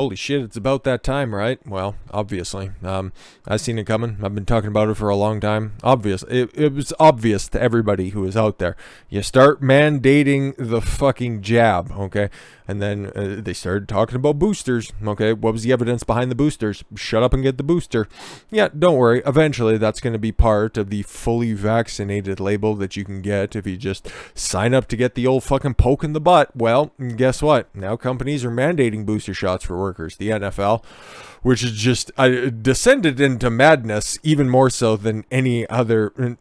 Holy shit, it's about that time, right? Well, obviously. I've seen it coming. I've been talking about it for a long time. Obvious. It was obvious to everybody who was out there. You start mandating the fucking jab, okay? And then they started talking about boosters, okay? What was the evidence behind the boosters? Shut up and get the booster. Yeah, don't worry. Eventually, that's going to be part of the fully vaccinated label that you can get if you just sign up to get the old fucking poke in the butt. Well, guess what? Now companies are mandating booster shots for workers. The NFL, which is just descended into madness even more so than any other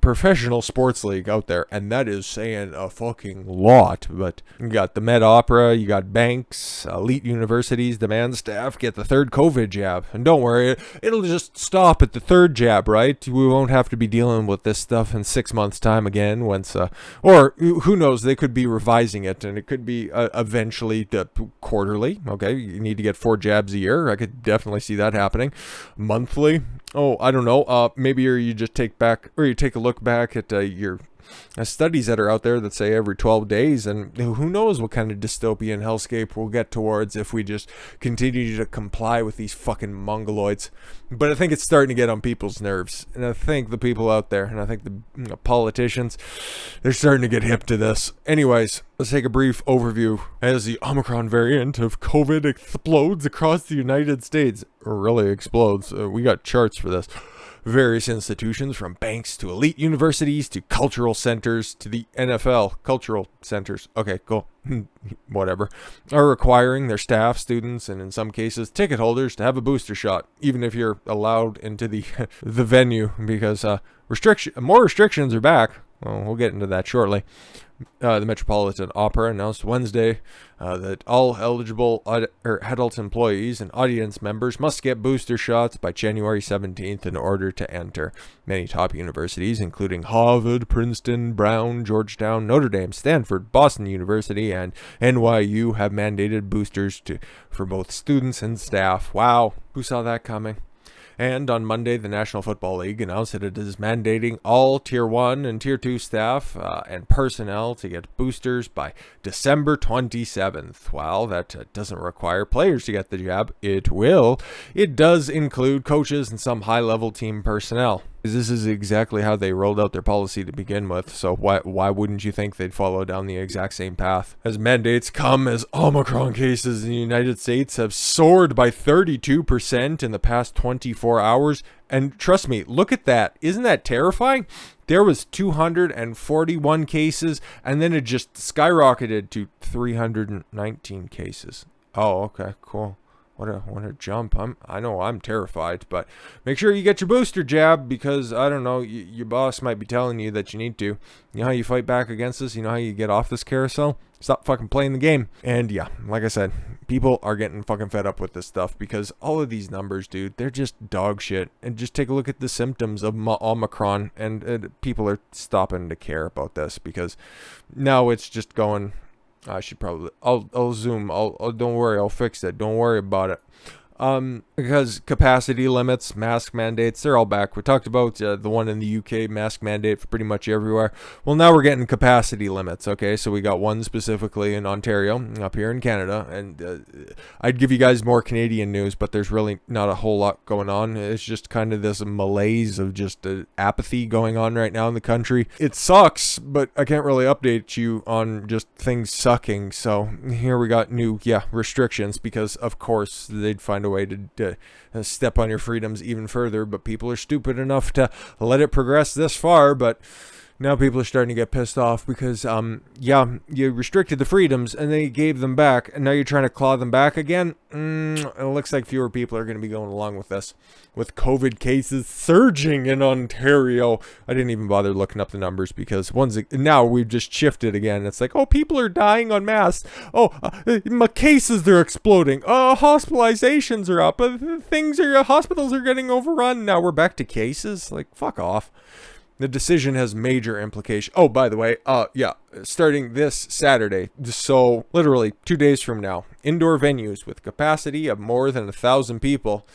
professional sports league out there, and that is saying a fucking lot. But you got the Med Opera, you got banks, elite universities demand staff get the third COVID jab, and don't worry, it'll just stop at the third jab, right? We won't have to be dealing with this stuff in 6 months time again once or who knows, they could be revising it, and it could be eventually quarterly. Okay, you need to get 4 jabs a year. I could definitely see that happening. Monthly. Oh, I don't know. Maybe you just take a look back at your studies that are out there that say every 12 days, and who knows what kind of dystopian hellscape we'll get towards if we just continue to comply with these fucking mongoloids. But I think it's starting to get on people's nerves, and I think the people out there, and I think the politicians, they're starting to get hip to this. Anyways, let's take a brief overview as the Omicron variant of COVID explodes across the United States. Really explodes. We got charts for this. Various institutions, from banks to elite universities to cultural centers to the NFL, cultural centers, okay, cool, whatever, are requiring their staff, students, and in some cases ticket holders to have a booster shot, even if you're allowed into the the venue, because more restrictions are back. Well, we'll get into that shortly. The Metropolitan Opera announced Wednesday that all eligible adult employees and audience members must get booster shots by January 17th in order to enter. Many top universities, including Harvard, Princeton, Brown, Georgetown, Notre Dame, Stanford, Boston University, and NYU, have mandated boosters for both students and staff. Wow, who saw that coming? And on Monday, the National Football League announced that it is mandating all Tier 1 and Tier 2 staff and personnel to get boosters by December 27th. While that doesn't require players to get the jab, it will. It does include coaches and some high-level team personnel. This is exactly how they rolled out their policy to begin with, so why wouldn't you think they'd follow down the exact same path? As mandates come as Omicron cases in the United States have soared by 32% in the past 24 hours, and trust me, look at that. Isn't that terrifying? There was 241 cases, and then it just skyrocketed to 319 cases. Oh, okay, cool. What a jump. I know I'm terrified, but make sure you get your booster jab, because, I don't know, your boss might be telling you that you need to. You know how you fight back against this? You know how you get off this carousel? Stop fucking playing the game. And yeah, like I said, people are getting fucking fed up with this stuff, because all of these numbers, dude, they're just dog shit. And just take a look at the symptoms of Omicron, and people are stopping to care about this, because now it's just going... I should probably, I'll zoom, don't worry, I'll fix it, don't worry about it. Because capacity limits, mask mandates, they're all back. We talked about the one in the UK, mask mandate for pretty much everywhere. Well, now we're getting capacity limits, okay? So we got one specifically in Ontario, up here in Canada, and I'd give you guys more Canadian news, but there's really not a whole lot going on. It's just kind of this malaise of just apathy going on right now in the country. It sucks, but I can't really update you on just things sucking. So here we got new, restrictions, because of course they'd find a way to step on your freedoms even further, but people are stupid enough to let it progress this far. But now people are starting to get pissed off because you restricted the freedoms and then you gave them back, and now you're trying to claw them back again. It looks like fewer people are going to be going along with this, with COVID cases surging in Ontario. I didn't even bother looking up the numbers, because now we've just shifted again. It's like, oh, people are dying en masse. Oh, my cases are exploding. Hospitalizations are up. Hospitals are getting overrun. Now we're back to cases. Like, fuck off. The decision has major implications. Oh, by the way, starting this Saturday, so literally 2 days from now, indoor venues with capacity of more than 1,000 people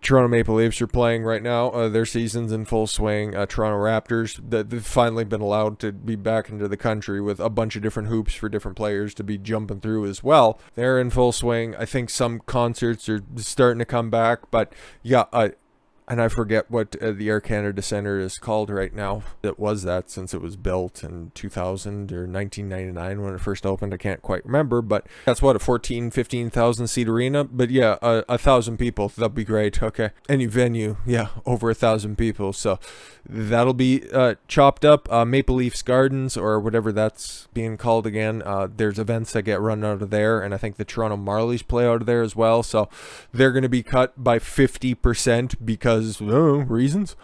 Toronto Maple Leafs are playing right now. Their season's in full swing. Toronto Raptors, they've finally been allowed to be back into the country with a bunch of different hoops for different players to be jumping through as well. They're in full swing. I think some concerts are starting to come back, but yeah, and I forget what the Air Canada Centre is called right now. It was that since it was built in 2000 or 1999 when it first opened. I can't quite remember, but that's what, a 15,000 seat arena. But yeah, 1,000 people. That'd be great. Okay. Any venue, yeah, over 1,000 people. So that'll be chopped up. Maple Leafs Gardens, or whatever that's being called again. There's events that get run out of there, and I think the Toronto Marlies play out of there as well. So they're going to be cut by 50% because reasons.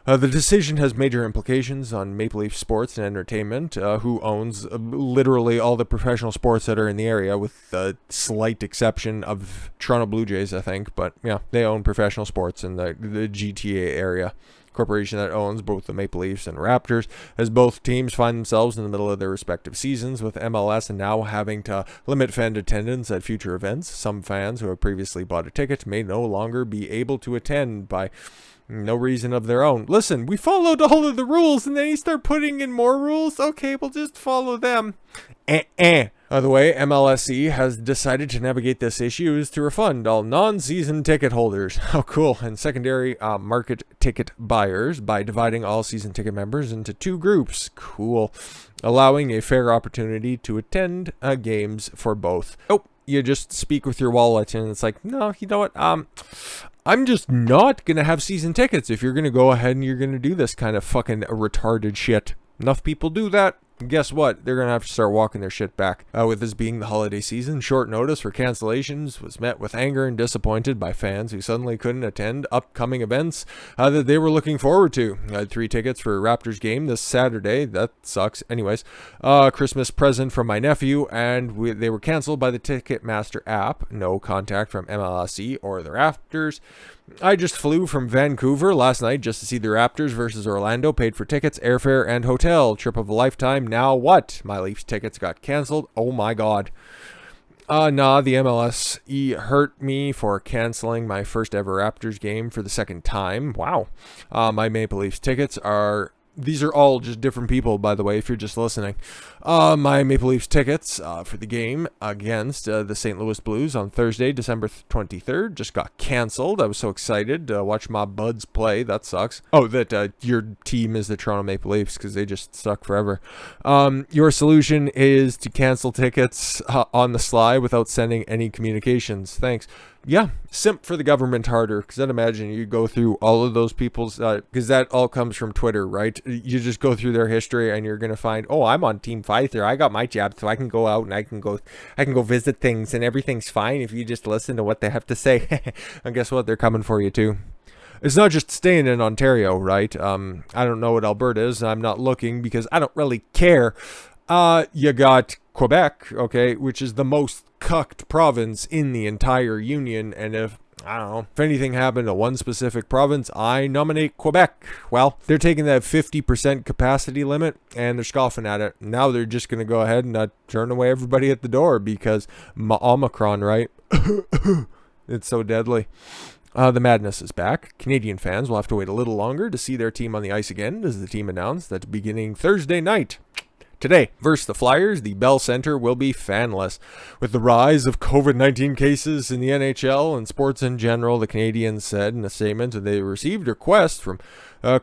The decision has major implications on Maple Leaf Sports and Entertainment, who owns literally all the professional sports that are in the area, with the slight exception of Toronto Blue Jays, I think. But yeah, they own professional sports in the GTA area. Corporation that owns both the Maple Leafs and Raptors, as both teams find themselves in the middle of their respective seasons, with MLS and now having to limit fan attendance at future events. Some fans who have previously bought a ticket may no longer be able to attend by no reason of their own. Listen, we followed all of the rules, and then you start putting in more rules? Okay, we'll just follow them. The way MLSE has decided to navigate this issue is to refund all non-season ticket holders. How cool. And secondary market ticket buyers by dividing all season ticket members into two groups. Cool. Allowing a fair opportunity to attend games for both. Oh, you just speak with your wallet and it's like, no, you know what? I'm just not going to have season tickets if you're going to go ahead and you're going to do this kind of fucking retarded shit. Enough people do that. Guess what? They're going to have to start walking their shit back. With this being the holiday season, short notice for cancellations was met with anger and disappointed by fans who suddenly couldn't attend upcoming events that they were looking forward to. I had 3 tickets for a Raptors game this Saturday. That sucks. Anyways, Christmas present from my nephew, and they were canceled by the Ticketmaster app. No contact from MLSE or the Raptors. I just flew from Vancouver last night just to see the Raptors versus Orlando, paid for tickets, airfare, and hotel. Trip of a lifetime. Now what? My Leafs tickets got canceled. Oh my god. Nah, the MLSE hurt me for canceling my first ever Raptors game for the second time. Wow. My Maple Leafs tickets are... These are all just different people, by the way, if you're just listening. My Maple Leafs tickets for the game against the St. Louis Blues on Thursday, December 23rd, just got canceled. I was so excited to watch my buds play. That sucks. Oh, that your team is the Toronto Maple Leafs, because they just suck forever. Your solution is to cancel tickets on the sly without sending any communications. Thanks. Yeah, simp for the government harder, because I'd imagine you go through all of those people's, because that all comes from Twitter, right? You just go through their history and you're going to find, oh, I'm on Team Pfizer. I got my jab, so I can go out and I can go visit things and everything's fine if you just listen to what they have to say. And guess what? They're coming for you too. It's not just staying in Ontario, right? I don't know what Alberta is. I'm not looking because I don't really care. You got Quebec, okay, which is the most cucked province in the entire union, and if anything happened to one specific province, I nominate Quebec. Well, they're taking that 50% capacity limit and they're scoffing at it. Now they're just going to go ahead and turn away everybody at the door because OMICRON, right? It's so deadly. The madness is back. Canadian fans will have to wait a little longer to see their team on the ice again, as the team announced that beginning Thursday night. Today, versus the Flyers, the Bell Centre will be fanless. With the rise of COVID-19 cases in the NHL and sports in general, the Canadiens said in a statement that they received requests from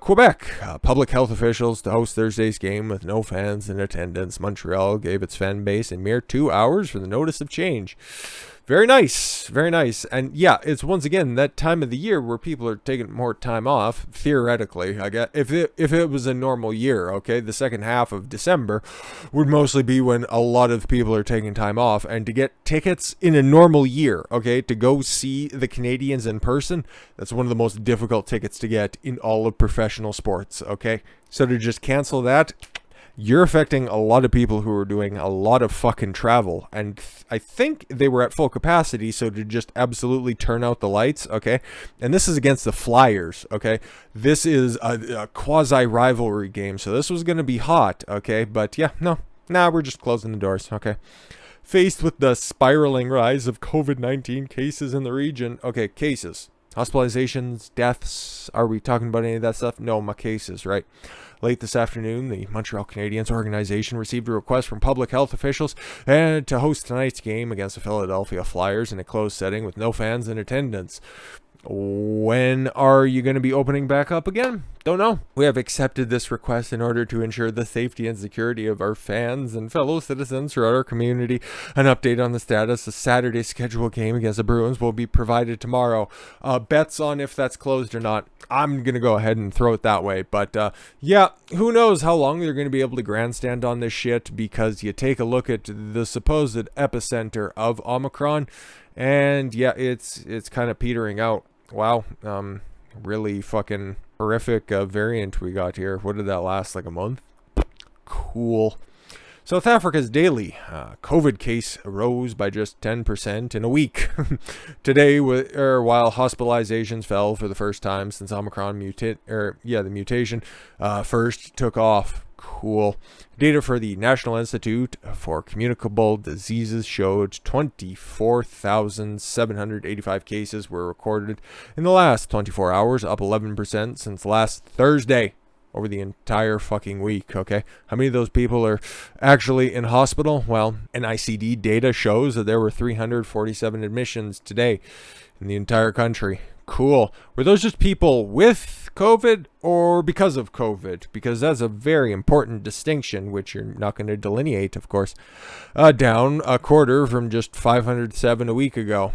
Quebec public health officials to host Thursday's game with no fans in attendance. Montreal gave its fan base a mere 2 hours for the notice of change. Very nice, very nice. And yeah, it's once again that time of the year where people are taking more time off, theoretically. I guess if it was a normal year, okay, the second half of December would mostly be when a lot of people are taking time off. And to get tickets in a normal year, okay, to go see the Canadiens in person, that's one of the most difficult tickets to get in all of professional sports, okay? So to just cancel that, you're affecting a lot of people who are doing a lot of fucking travel. And I think they were at full capacity, so to just absolutely turn out the lights, okay? And this is against the Flyers, okay? This is a quasi-rivalry game, so this was going to be hot, okay? But yeah, we're just closing the doors, okay? Faced with the spiraling rise of COVID-19 cases in the region, okay, cases. Hospitalizations, deaths, are we talking about any of that stuff? No, my cases, right? Late this afternoon, the Montreal Canadiens organization received a request from public health officials and to host tonight's game against the Philadelphia Flyers in a closed setting with no fans in attendance. When are you going to be opening back up again? Don't know. We have accepted this request in order to ensure the safety and security of our fans and fellow citizens throughout our community. An update on the status of Saturday's scheduled game against the Bruins will be provided tomorrow. Bets on if that's closed or not. I'm going to go ahead and throw it that way. But yeah, who knows how long they're going to be able to grandstand on this shit, because you take a look at the supposed epicenter of Omicron, and yeah, it's kind of petering out. Wow, really fucking horrific variant we got here. What did that last, like a month? Cool. South Africa's daily COVID case rose by just 10% in a week. Today, while hospitalizations fell for the first time since Omicron the mutation first took off. Cool. Data for the National Institute for Communicable Diseases showed 24,785 cases were recorded in the last 24 hours, up 11% since last Thursday. Over the entire fucking week, okay? How many of those people are actually in hospital? Well, NICD data shows that there were 347 admissions today in the entire country. Cool. Were those just people with COVID or because of COVID? Because that's a very important distinction, which you're not going to delineate, of course. Down a quarter from just 507 a week ago.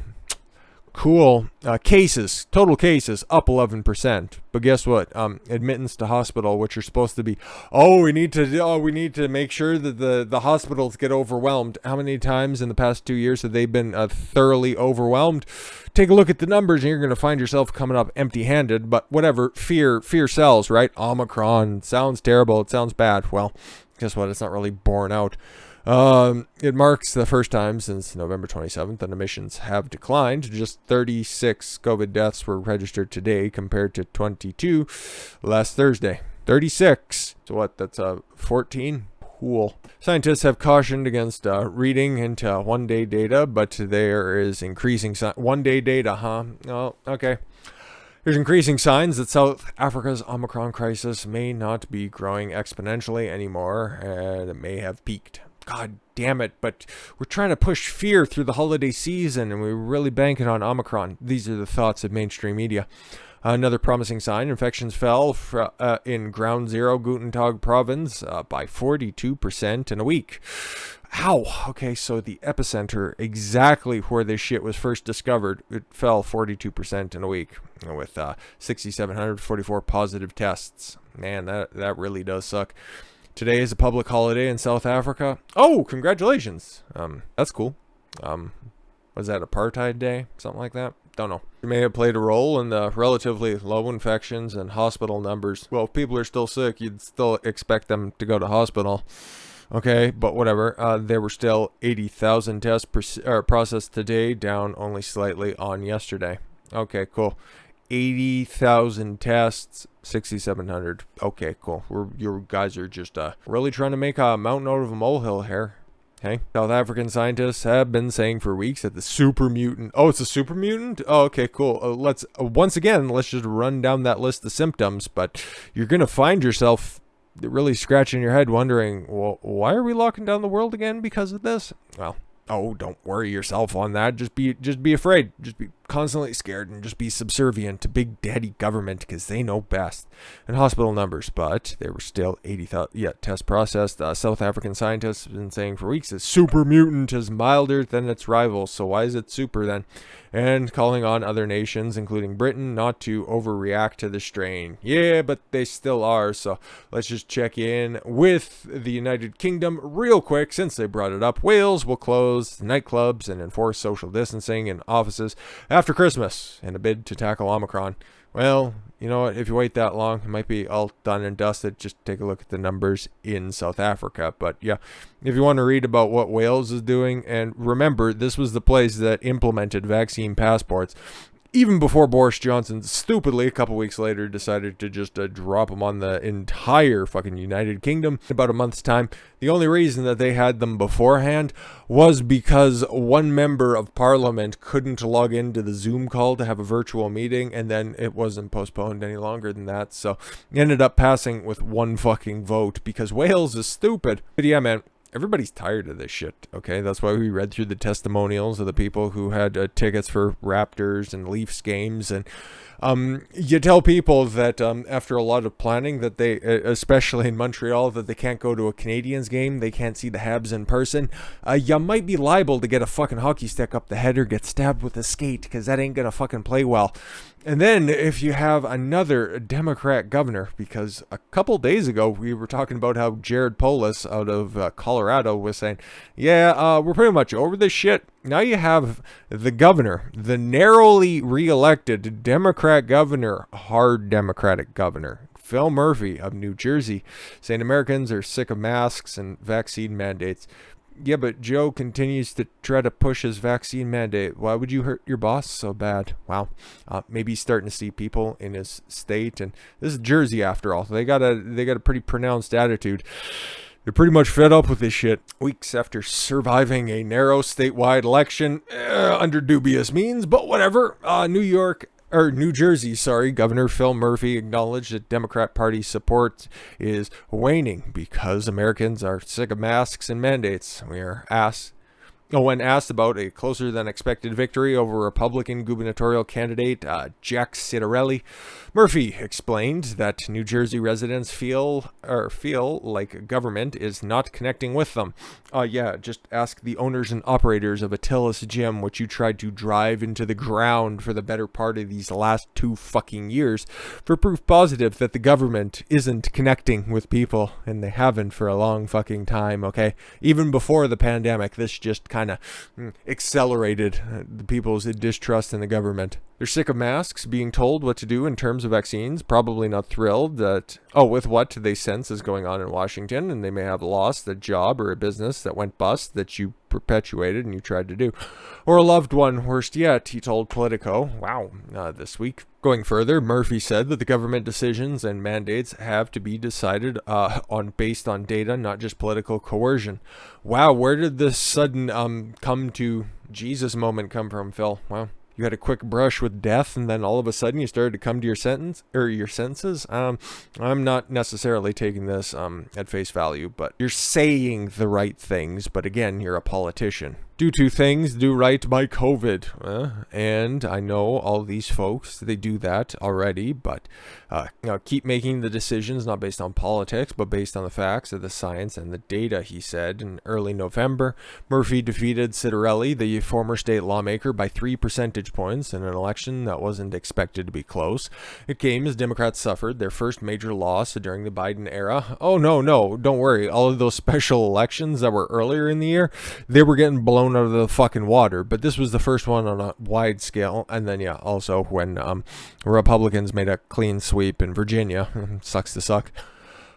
Cool. Cases, total cases, up 11%. But guess what? Admittance to hospital, which are supposed to be, we need to make sure that the hospitals get overwhelmed. How many times in the past 2 years have they been thoroughly overwhelmed? Take a look at the numbers and you're going to find yourself coming up empty-handed. But whatever, fear sells, right? Omicron sounds terrible. It sounds bad. Well, guess what? It's not really borne out. It marks the first time since November 27th that admissions have declined. Just 36 COVID deaths were registered today compared to 22 last Thursday. 36. So what? That's 14? Cool. Scientists have cautioned against reading into one-day data, but there is increasing one-day data, huh? Oh, okay. There's increasing signs that South Africa's Omicron crisis may not be growing exponentially anymore, and it may have peaked. God damn it, but we're trying to push fear through the holiday season, and we're really banking on Omicron. These are the thoughts of mainstream media. Another promising sign, infections fell in Ground Zero, Gauteng province by 42% in a week. Ow! Okay, so the epicenter, exactly where this shit was first discovered, it fell 42% in a week with 6,744 positive tests. Man, that really does suck. Today is a public holiday in South Africa. Oh, congratulations. That's cool. Was that Apartheid Day? Something like that? Don't know. It may have played a role in the relatively low infections and hospital numbers. Well, if people are still sick, you'd still expect them to go to hospital. Okay, but whatever. There were still 80,000 tests processed today, down only slightly on yesterday. Okay, cool. 80,000 tests, 6,700. Okay, cool. You guys are just really trying to make a mountain out of a molehill here. Hey, South African scientists have been saying for weeks that the super mutant. Oh, it's a super mutant? Oh, okay, cool. Let's just run down that list of symptoms. But you're gonna find yourself really scratching your head, wondering, well, why are we locking down the world again because of this? Well, don't worry yourself on that. Just be afraid. Just be constantly scared and just be subservient to big daddy government because they know best. And hospital numbers, but there were still 80,000 tests processed. South African scientists have been saying for weeks that super mutant is milder than its rivals. So why is it super then? And calling on other nations, including Britain, not to overreact to the strain. Yeah, but they still are. So let's just check in with the United Kingdom real quick since they brought it up. Wales will close nightclubs and enforce social distancing in offices after Christmas in a bid to tackle Omicron. Well, you know what? If you wait that long, it might be all done and dusted. Just take a look at the numbers in South Africa. But yeah, if you want to read about what Wales is doing, and remember, this was the place that implemented vaccine passports. even before Boris Johnson stupidly a couple weeks later decided to just drop them on the entire fucking United Kingdom in about a month's time. The only reason that they had them beforehand was because one member of parliament couldn't log into the Zoom call to have a virtual meeting, and then it wasn't postponed any longer than that. So it ended up passing with one fucking vote because Wales is stupid. But yeah, man, everybody's tired of this shit, okay? That's why we read through the testimonials of the people who had tickets for Raptors and Leafs games. And you tell people that after a lot of planning that they, especially in Montreal, that they can't go to a Canadiens game, they can't see the Habs in person. You might be liable to get a fucking hockey stick up the head or get stabbed with a skate, because that ain't gonna fucking play well. And then if you have another Democrat governor, because a couple days ago we were talking about how Jared Polis out of Colorado was saying, yeah, we're pretty much over this shit. Now you have the governor, the narrowly re-elected Democrat governor, hard Democratic governor, Phil Murphy of New Jersey, saying Americans are sick of masks and vaccine mandates. Yeah, but Joe continues to try to push his vaccine mandate. Why would you hurt your boss so bad? Wow. Maybe he's starting to see people in his state, and this is Jersey after all. They got a pretty pronounced attitude. They're pretty much fed up with this shit. Weeks after surviving a narrow statewide election under dubious means, but whatever. New Jersey, Governor Phil Murphy acknowledged that Democrat Party support is waning because Americans are sick of masks and mandates. When asked about a closer than expected victory over Republican gubernatorial candidate Jack Ciattarelli, Murphy explained that New Jersey residents feel like government is not connecting with them. Just ask the owners and operators of Attila's Gym, which you tried to drive into the ground for the better part of these last 2 fucking years, for proof positive that the government isn't connecting with people, and they haven't for a long fucking time, okay? Even before the pandemic, this just kind of accelerated the people's distrust in the government. They're sick of masks, being told what to do in terms of vaccines, probably not thrilled with what they sense is going on in Washington, and they may have lost a job or a business that went bust that you perpetuated and you tried to do. Or a loved one, worst yet, he told Politico, this week. Going further, Murphy said that the government decisions and mandates have to be decided based on data, not just political coercion. Wow, where did this sudden come to Jesus moment come from, Phil? Wow. You had a quick brush with death, and then all of a sudden you started to come to your senses. I'm not necessarily taking this at face value, but you're saying the right things. But again, you're a politician. Do 2 things, do right by COVID. And I know all these folks, they do that already, but keep making the decisions not based on politics, but based on the facts of the science and the data, he said. In early November, Murphy defeated Ciattarelli, the former state lawmaker, by 3 percentage points in an election that wasn't expected to be close. It came as Democrats suffered their first major loss during the Biden era. Oh, no, don't worry. All of those special elections that were earlier in the year, they were getting blown out of the fucking water, but this was the first one on a wide scale. And then also when Republicans made a clean sweep in Virginia. Sucks to suck.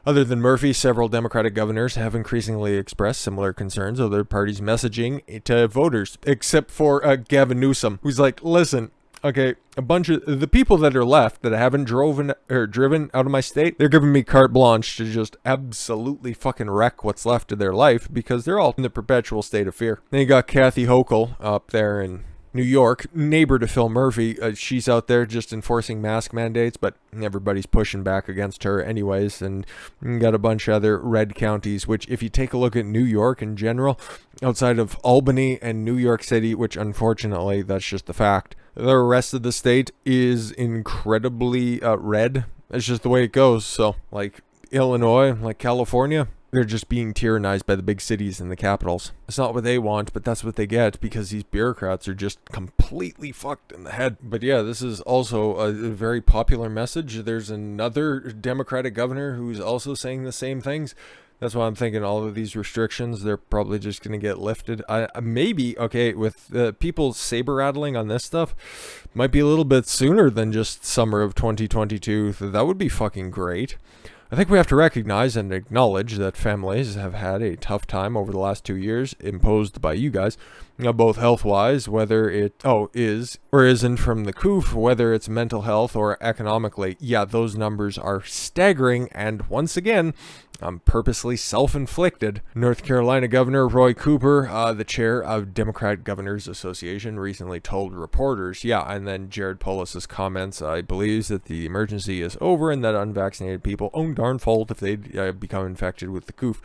Other than Murphy, several Democratic governors have increasingly expressed similar concerns of their party's messaging to voters, except for Gavin Newsom, who's like, listen, okay, a bunch of the people that are left that haven't driven out of my state, they're giving me carte blanche to just absolutely fucking wreck what's left of their life, because they're all in the perpetual state of fear. Then you got Kathy Hochul up there in New York, neighbor to Phil Murphy. She's out there just enforcing mask mandates, but everybody's pushing back against her anyways. And you got a bunch of other red counties, which if you take a look at New York in general, outside of Albany and New York City, which unfortunately that's just the fact, the rest of the state is incredibly red. It's just the way it goes. So like Illinois, like California, they're just being tyrannized by the big cities and the capitals. It's not what they want, but that's what they get because these bureaucrats are just completely fucked in the head. But yeah, this is also a very popular message. There's another Democratic governor who's also saying the same things. That's why I'm thinking all of these restrictions, they're probably just going to get lifted. Maybe, okay, with people saber rattling on this stuff, might be a little bit sooner than just summer of 2022. That would be fucking great. I think we have to recognize and acknowledge that families have had a tough time over the last 2 years imposed by you guys. both health-wise, whether it is or isn't from the coof, whether it's mental health or economically. Yeah, those numbers are staggering, and once again, purposely self-inflicted. North Carolina Governor Roy Cooper, the chair of Democratic Governors Association, recently told reporters, and then Jared Polis's comments, believes that the emergency is over and that unvaccinated people own darn fault if they become infected with the coof.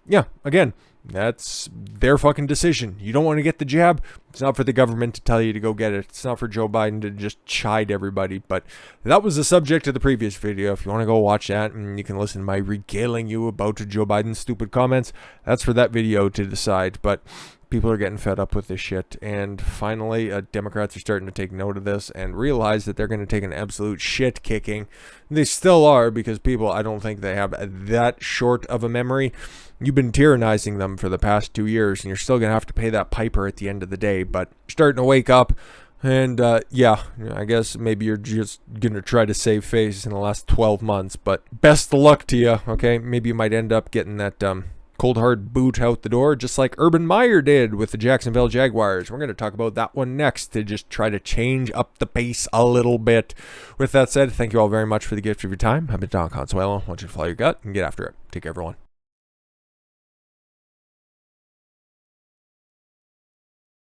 Yeah, again, that's their fucking decision. You don't want to get the jab. It's not for the government to tell you to go get it. It's not for Joe Biden to just chide everybody. But that was the subject of the previous video. If you want to go watch that, and you can listen to my regaling you about Joe Biden's stupid comments, that's for that video to decide. But people are getting fed up with this shit. And finally, Democrats are starting to take note of this and realize that they're going to take an absolute shit kicking. They still are, because people, I don't think they have that short of a memory. You've been tyrannizing them for the past 2 years, and you're still going to have to pay that piper at the end of the day. But you're starting to wake up. And, I guess maybe you're just going to try to save face in the last 12 months. But best of luck to you, okay? Maybe you might end up getting that, cold hard boot out the door, just like Urban Meyer did with the Jacksonville Jaguars. We're going to talk about that one next to just try to change up the pace a little bit. With that said, thank you all very much for the gift of your time. I've been Don Consuelo. I want you to follow your gut and get after it. Take care, everyone.